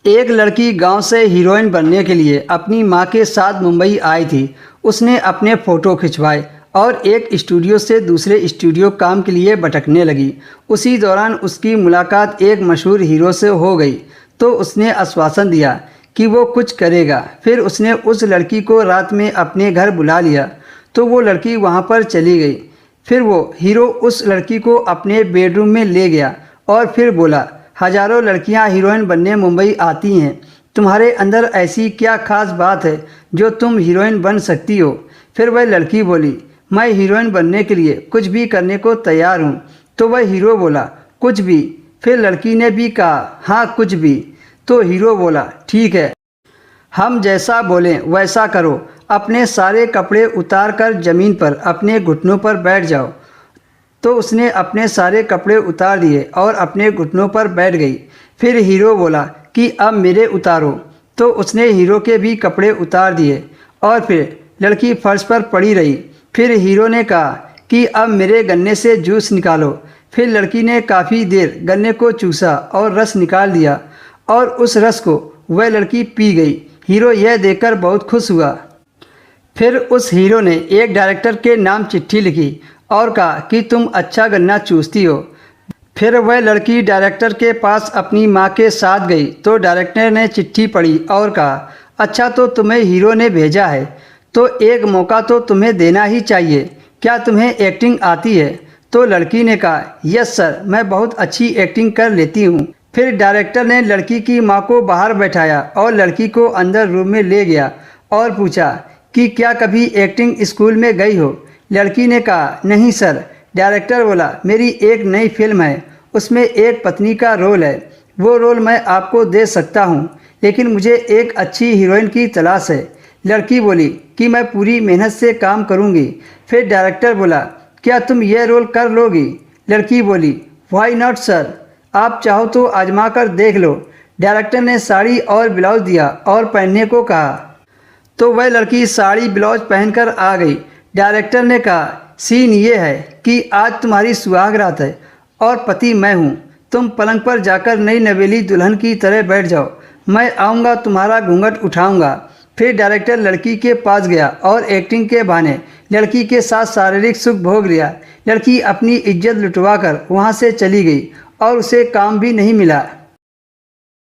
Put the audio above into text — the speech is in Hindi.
एक लड़की गांव से हीरोइन बनने के लिए अपनी मां के साथ मुंबई आई थी। उसने अपने फ़ोटो खिंचवाए और एक स्टूडियो से दूसरे स्टूडियो काम के लिए भटकने लगी। उसी दौरान उसकी मुलाकात एक मशहूर हीरो से हो गई तो उसने आश्वासन दिया कि वो कुछ करेगा। फिर उसने उस लड़की को रात में अपने घर बुला लिया तो वो लड़की वहाँ पर चली गई। फिर वो हीरो उस लड़की को अपने बेडरूम में ले गया और फिर बोला, हजारों लड़कियां हीरोइन बनने मुंबई आती हैं, तुम्हारे अंदर ऐसी क्या खास बात है जो तुम हीरोइन बन सकती हो। फिर वह लड़की बोली, मैं हीरोइन बनने के लिए कुछ भी करने को तैयार हूँ। तो वह हीरो बोला, कुछ भी। फिर लड़की ने भी कहा, हाँ कुछ भी। तो हीरो बोला, ठीक है, हम जैसा बोलें वैसा करो। अपने सारे कपड़े उतार कर ज़मीन पर अपने घुटनों पर बैठ जाओ। तो उसने अपने सारे कपड़े उतार दिए और अपने घुटनों पर बैठ गई। फिर हीरो बोला कि अब मेरे उतारो। तो उसने हीरो के भी कपड़े उतार दिए और फिर लड़की फर्श पर पड़ी रही। फिर हीरो ने कहा कि अब मेरे गन्ने से जूस निकालो। फिर लड़की ने काफ़ी देर गन्ने को चूसा और रस निकाल दिया और उस रस को वह लड़की पी गई। हीरो यह देखकर बहुत खुश हुआ। फिर उस हीरो ने एक डायरेक्टर के नाम चिट्ठी लिखी और कहा कि तुम अच्छा गन्ना चूसती हो। फिर वह लड़की डायरेक्टर के पास अपनी माँ के साथ गई तो डायरेक्टर ने चिट्ठी पढ़ी और कहा, अच्छा तो तुम्हें हीरो ने भेजा है तो एक मौका तो तुम्हें देना ही चाहिए, क्या तुम्हें एक्टिंग आती है। तो लड़की ने कहा, यस सर, मैं बहुत अच्छी एक्टिंग कर लेती हूँ। फिर डायरेक्टर ने लड़की की माँ को बाहर बैठाया और लड़की को अंदर रूम में ले गया और पूछा कि क्या कभी एक्टिंग स्कूल में गई हो। लड़की ने कहा, नहीं सर। डायरेक्टर बोला, मेरी एक नई फिल्म है, उसमें एक पत्नी का रोल है, वो रोल मैं आपको दे सकता हूँ, लेकिन मुझे एक अच्छी हीरोइन की तलाश है। लड़की बोली कि मैं पूरी मेहनत से काम करूँगी। फिर डायरेक्टर बोला, क्या तुम यह रोल कर लोगी। लड़की बोली, व्हाई नॉट सर, आप चाहो तो आजमा कर देख लो। डायरेक्टर ने साड़ी और ब्लाउज दिया और पहनने को कहा तो वह लड़की साड़ी ब्लाउज पहनकर आ गई। डायरेक्टर ने कहा, सीन ये है कि आज तुम्हारी सुहाग रात है और पति मैं हूँ। तुम पलंग पर जाकर नई नवेली दुल्हन की तरह बैठ जाओ, मैं आऊँगा तुम्हारा घूंघट उठाऊँगा। फिर डायरेक्टर लड़की के पास गया और एक्टिंग के बहाने लड़की के साथ शारीरिक सुख भोग लिया। लड़की अपनी इज्जत लुटवा कर वहाँ से चली गई और उसे काम भी नहीं मिला।